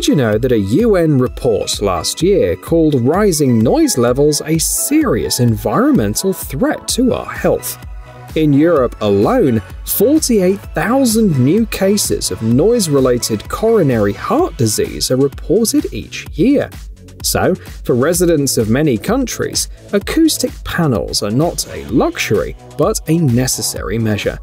Did you know that a UN report last year called rising noise levels a serious environmental threat to our health? In Europe alone, 48,000 new cases of noise-related coronary heart disease are reported each year. So, for residents of many countries, acoustic panels are not a luxury, but a necessary measure.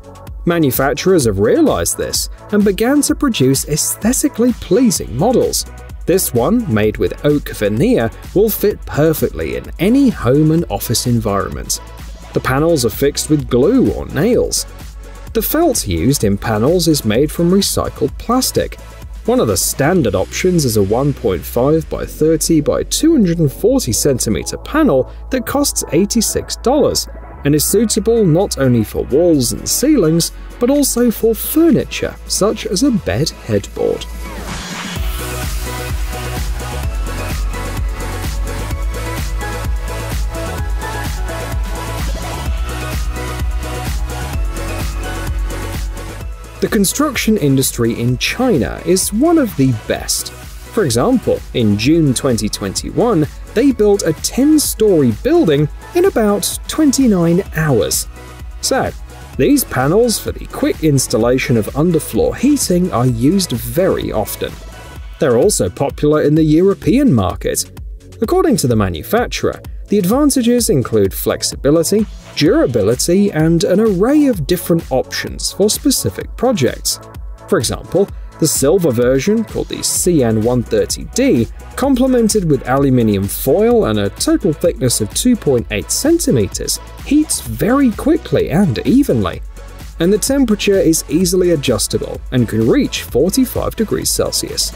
Manufacturers have realized this and began to produce aesthetically pleasing models. This one, made with oak veneer, will fit perfectly in any home and office environment. The panels are fixed with glue or nails. The felt used in panels is made from recycled plastic. One of the standard options is a 1.5 by 30 by 240 cm panel that costs $86 and is suitable not only for walls and ceilings, but also for furniture such as a bed headboard. The construction industry in China is one of the best. For example, in June 2021, they built a 10-story building in about 29 hours. So, these panels for the quick installation of underfloor heating are used very often. They're also popular in the European market. According to the manufacturer, the advantages include flexibility, durability, and an array of different options for specific projects. For example, the silver version, called the CN130D, complemented with aluminium foil and a total thickness of 2.8 cm, heats very quickly and evenly. And the temperature is easily adjustable and can reach 45 degrees Celsius.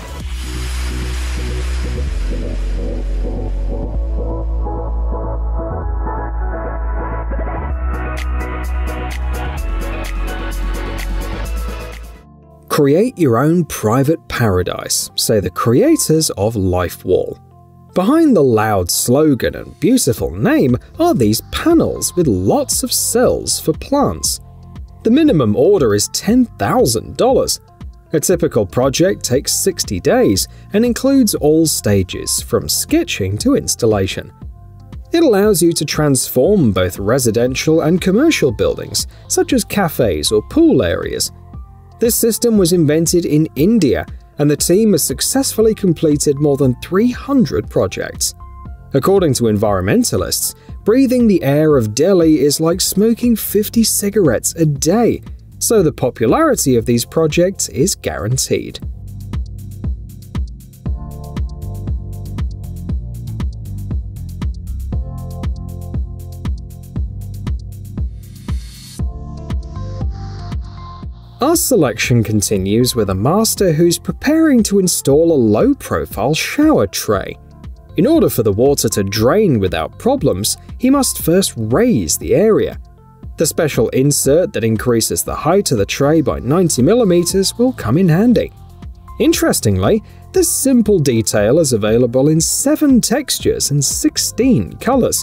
Create your own private paradise, say the creators of LifeWall. Behind the loud slogan and beautiful name are these panels with lots of cells for plants. The minimum order is $10,000. A typical project takes 60 days and includes all stages, from sketching to installation. It allows you to transform both residential and commercial buildings, such as cafes or pool areas. This system was invented in India, and the team has successfully completed more than 300 projects. According to environmentalists, breathing the air of Delhi is like smoking 50 cigarettes a day, so the popularity of these projects is guaranteed. Our selection continues with a master who's preparing to install a low-profile shower tray. In order for the water to drain without problems, he must first raise the area. The special insert that increases the height of the tray by 90 mm will come in handy. Interestingly, this simple detail is available in 7 textures and 16 colors.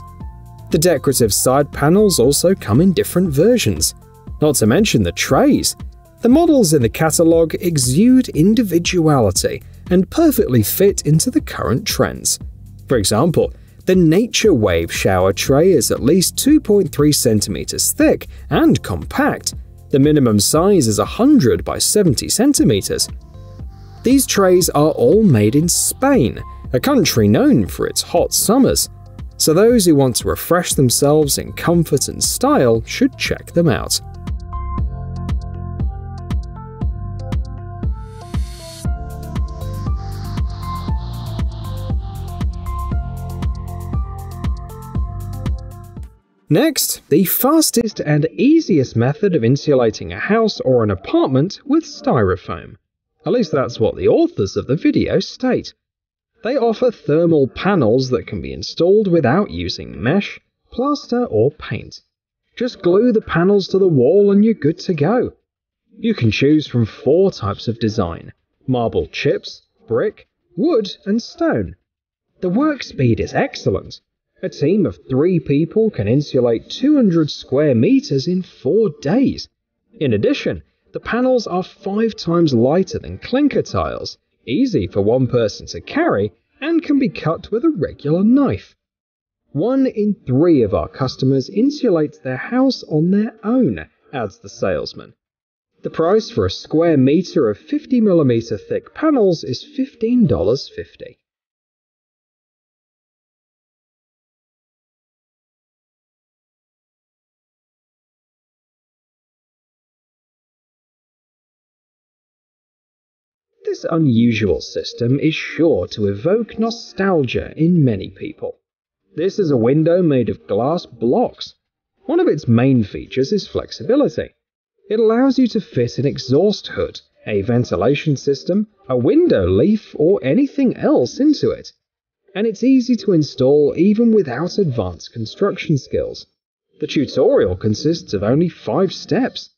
The decorative side panels also come in different versions. Not to mention the trays. The models in the catalog exude individuality and perfectly fit into the current trends. For example, the Nature Wave shower tray is at least 2.3 cm thick and compact. The minimum size is 100 by 70 cm. These trays are all made in Spain, a country known for its hot summers. So those who want to refresh themselves in comfort and style should check them out. Next, the fastest and easiest method of insulating a house or an apartment with styrofoam. At least that's what the authors of the video state. They offer thermal panels that can be installed without using mesh, plaster, or paint. Just glue the panels to the wall and you're good to go. You can choose from 4 types of design: marble chips, brick, wood, and stone. The work speed is excellent. A team of 3 people can insulate 200 square meters in 4 days. In addition, the panels are 5 times lighter than clinker tiles, easy for one person to carry, and can be cut with a regular knife. 1 in 3 of our customers insulate their house on their own, adds the salesman. The price for a square meter of 50mm thick panels is $15.50. This unusual system is sure to evoke nostalgia in many people. This is a window made of glass blocks. One of its main features is flexibility. It allows you to fit an exhaust hood, a ventilation system, a window leaf, or anything else into it. And it's easy to install even without advanced construction skills. The tutorial consists of only 5 steps.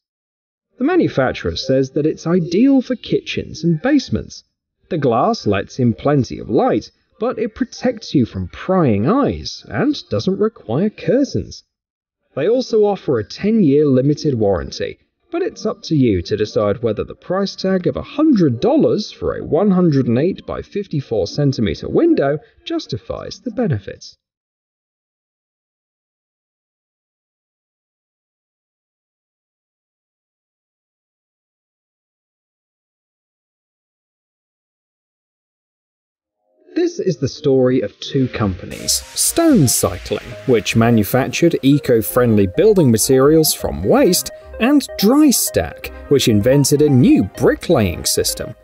The manufacturer says that it's ideal for kitchens and basements. The glass lets in plenty of light, but it protects you from prying eyes and doesn't require curtains. They also offer a 10-year limited warranty, but it's up to you to decide whether the price tag of $100 for a 108 by 54 cm window justifies the benefits. This is the story of 2 companies, Stone Cycling, which manufactured eco-friendly building materials from waste, and Dry Stack, which invented a new bricklaying system.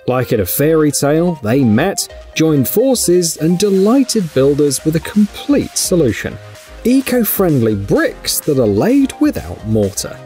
Like in a fairy tale, they met, joined forces, and delighted builders with a complete solution: eco-friendly bricks that are laid without mortar.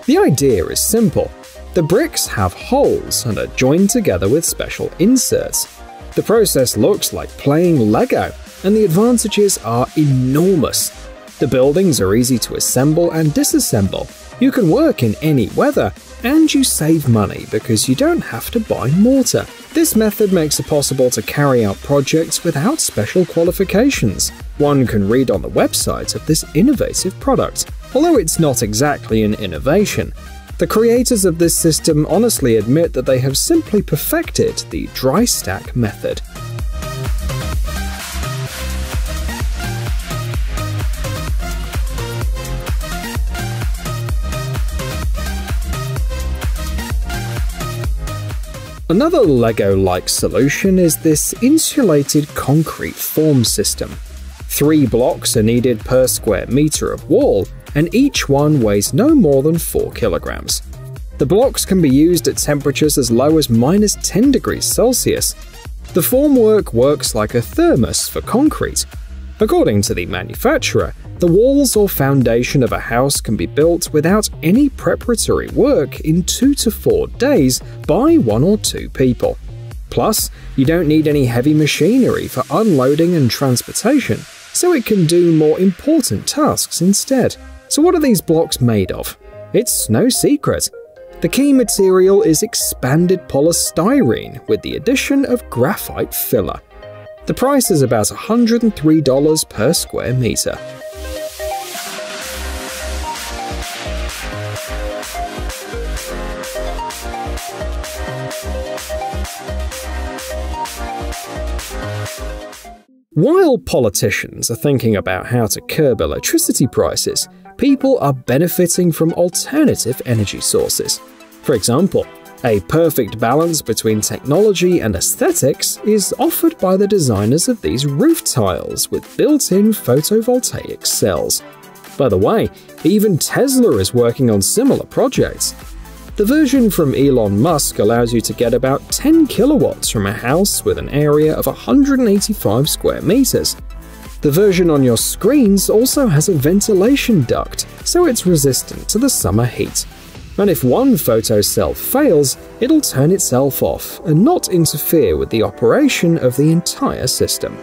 The idea is simple. The bricks have holes and are joined together with special inserts. The process looks like playing Lego, and the advantages are enormous. The buildings are easy to assemble and disassemble. You can work in any weather, and you save money because you don't have to buy mortar. This method makes it possible to carry out projects without special qualifications. One can read on the website of this innovative product. Although it's not exactly an innovation, the creators of this system honestly admit that they have simply perfected the dry stack method. Another Lego-like solution is this insulated concrete form system. 3 blocks are needed per square meter of wall, and each one weighs no more than 4 kilograms. The blocks can be used at temperatures as low as -10 degrees Celsius. The formwork works like a thermos for concrete. According to the manufacturer, the walls or foundation of a house can be built without any preparatory work in 2 to 4 days by 1 or 2 people. Plus, you don't need any heavy machinery for unloading and transportation, so it can do more important tasks instead. So what are these blocks made of? It's no secret. The key material is expanded polystyrene with the addition of graphite filler. The price is about $103 per square meter. While politicians are thinking about how to curb electricity prices, people are benefiting from alternative energy sources. For example, a perfect balance between technology and aesthetics is offered by the designers of these roof tiles with built-in photovoltaic cells. By the way, even Tesla is working on similar projects. The version from Elon Musk allows you to get about 10 kilowatts from a house with an area of 185 square meters. The version on your screens also has a ventilation duct, so it's resistant to the summer heat. And if one photocell fails, it'll turn itself off and not interfere with the operation of the entire system.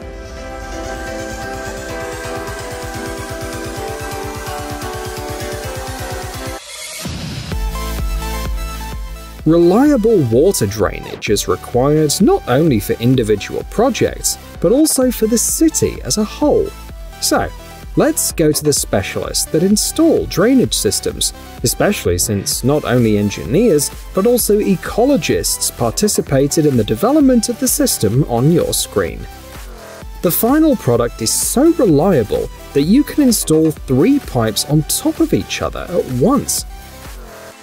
Reliable water drainage is required not only for individual projects, but also for the city as a whole. So, let's go to the specialists that install drainage systems, especially since not only engineers but also ecologists participated in the development of the system on your screen. The final product is so reliable that you can install 3 pipes on top of each other at once.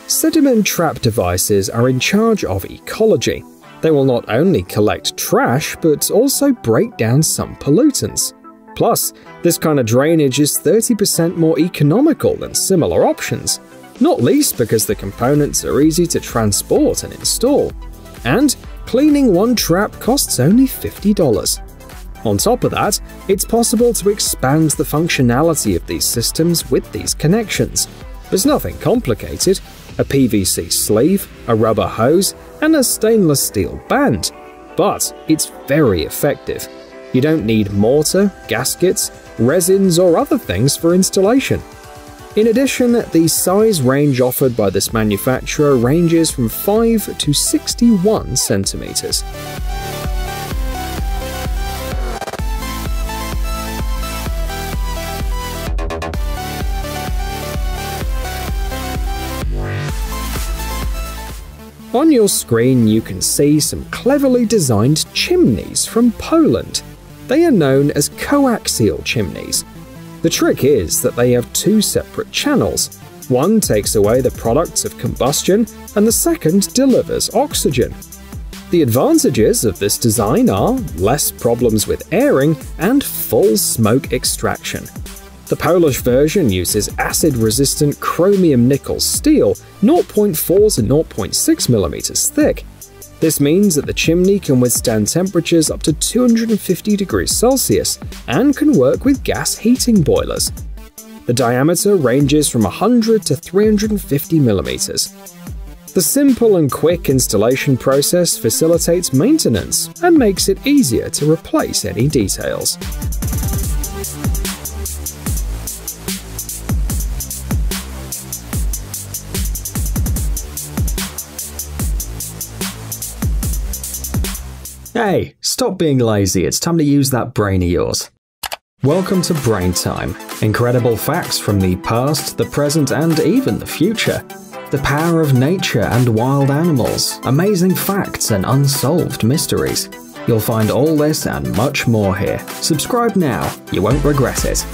Sediment trap devices are in charge of ecology. They will not only collect trash but also break down some pollutants. Plus, this kind of drainage is 30% more economical than similar options, not least because the components are easy to transport and install. And cleaning one trap costs only $50. On top of that, it's possible to expand the functionality of these systems with these connections. There's nothing complicated: a PVC sleeve, a rubber hose, and a stainless steel band. But it's very effective. You don't need mortar, gaskets, resins, or other things for installation. In addition, the size range offered by this manufacturer ranges from 5 to 61 centimeters. On your screen, you can see some cleverly designed chimneys from Poland. They are known as coaxial chimneys. The trick is that they have 2 separate channels. One takes away the products of combustion, and the second delivers oxygen. The advantages of this design are less problems with airing and full smoke extraction. The Polish version uses acid-resistant chromium-nickel steel, 0.4 to 0.6 mm thick. This means that the chimney can withstand temperatures up to 250 degrees Celsius and can work with gas heating boilers. The diameter ranges from 100 to 350 mm. The simple and quick installation process facilitates maintenance and makes it easier to replace any details. Hey, stop being lazy, it's time to use that brain of yours. Welcome to Brain Time. Incredible facts from the past, the present, and even the future. The power of nature and wild animals, amazing facts and unsolved mysteries. You'll find all this and much more here. Subscribe now, you won't regret it.